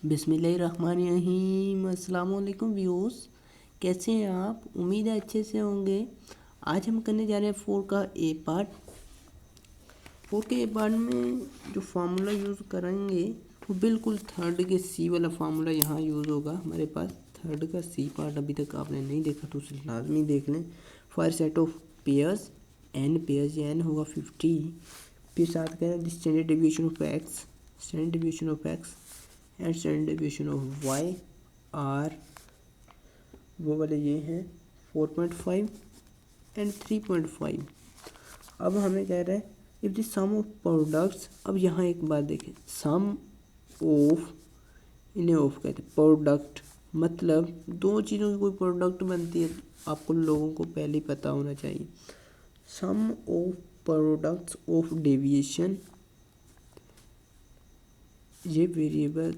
बिस्मिल्लाहिर्रहमानिर्रहीम। अस्सलाम वालेकुम व्यूअर्स, कैसे हैं आप? उम्मीद है अच्छे से होंगे। आज हम करने जा रहे हैं 4 का ए पार्ट। 4 के ए पार्ट में जो फार्मूला यूज़ करेंगे वो बिल्कुल थर्ड के सी वाला फार्मूला यहाँ यूज़ होगा हमारे पास। थर्ड का सी पार्ट अभी तक आपने नहीं देखा तो उसे लाजमी देख लें। For set of pairs N pairs, N होगा 50। फिर साथ कह रहे हैं standard deviation of X, standard deviation of X and standard deviation of Y are, वो वाले ये हैं 4.5 एंड 3.5। अब हमें कह रहा है if the sum of products. अब यहाँ एक बात देखें, सम ऑफ, इन्हें ऑफ कहते हैं प्रोडक्ट, मतलब दो चीज़ों की कोई प्रोडक्ट बनती है, आपको लोगों को पहले ही पता होना चाहिए। सम ऑफ प्रोडक्ट्स ऑफ डेविएशन, ये वेरिएबल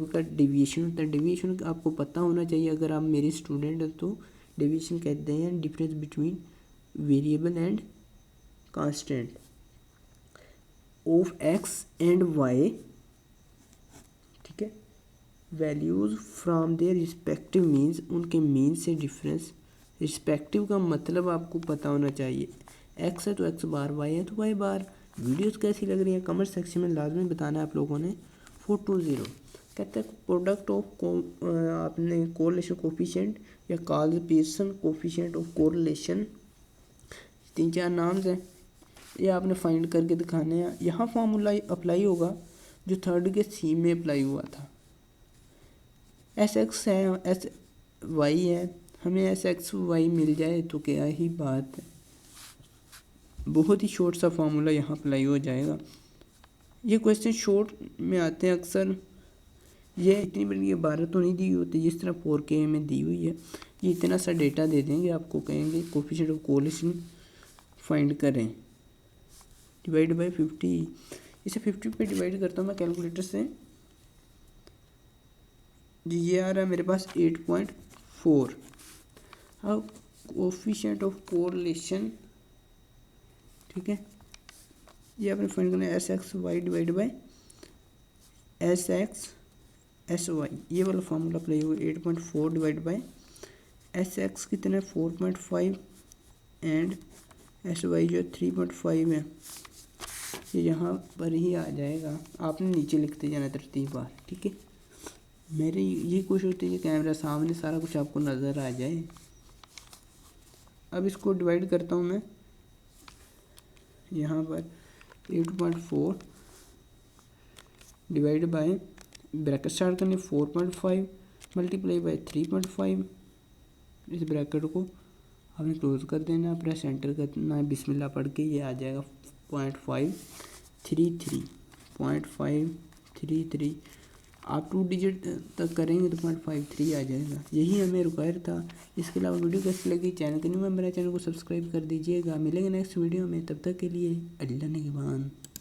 का डेविएशन होता है। डेविएशन आपको पता होना चाहिए, अगर आप मेरे स्टूडेंट हैं तो डेविएशन कहते हैं difference between variable and constant of X and Y, ठीक है। Values from their respective means, उनके मीन से डिफरेंस। रिस्पेक्टिव का मतलब आपको पता होना चाहिए, एक्स है तो एक्स बार, वाई है तो वाई बार। वीडियोस कैसी लग रही है कमेंट सेक्शन में लाजमी बताना है आप लोगों ने। 420 कहते हैं प्रोडक्ट ऑफ आपने कोरिलेशन कोफिशिएंट या Karl Pearson coefficient of correlation, 3-4 names हैं, ये आपने फाइंड करके दिखाने हैं। यहाँ फार्मूला अप्लाई होगा जो थर्ड के सी में अप्लाई हुआ था। एस एक्स है, एस वाई है, हमें एस एक्स वाई मिल जाए तो क्या ही बात है। बहुत ही शॉर्ट सा फार्मूला यहाँ अप्लाई हो जाएगा। ये क्वेश्चन शॉर्ट में आते हैं अक्सर, ये इतनी बड़ी इबारत तो नहीं दी होती जिस तरह 4K में दी हुई है। ये इतना सा डेटा दे देंगे, आपको कहेंगे कोफिशिएंट ऑफ कोरिलेशन फाइंड करें, डिवाइड बाय 50। इसे 50 पे डिवाइड करता हूँ मैं कैलकुलेटर से, जी ये आ रहा है मेरे पास 8.4। अब कोफिशिएंट ऑफ कोरिलेशन, ठीक है, ये आपने फाइंड करना है S X Y divide by S X S Y, ये वाला फार्मूला अप्लाई होगा। 8.4 डिवाइड बाय एस एक्स कितना है 4.5 एंड एस वाई जो 3.5 है, ये यहाँ पर ही आ जाएगा। आपने नीचे लिखते जाना तरतीब बार, ठीक है। मेरी ये कोशिश होती है कि कैमरा सामने सारा कुछ आपको नज़र आ जाए। अब इसको डिवाइड करता हूँ मैं यहाँ पर 8.4 डिवाइड बाय, ब्रैकेट स्टार्ट करने 4.5 मल्टीप्लाई बाय 3.5। इस ब्रैकेट को आपने क्लोज कर देना, प्रेस एंटर करना है, बिस्मिल्लाह पढ़ के ये आ जाएगा 0.533। आप 2 डिजिट तक करेंगे तो 0.53 आ जाएगा। यही हमें रिक्वायर था। इसके अलावा वीडियो कैसी लगी, चैनल के न्यू मेंबर है चैनल को सब्सक्राइब कर दीजिएगा। मिलेंगे नेक्स्ट वीडियो में, तब तक के लिए अल्लाह निगहबान।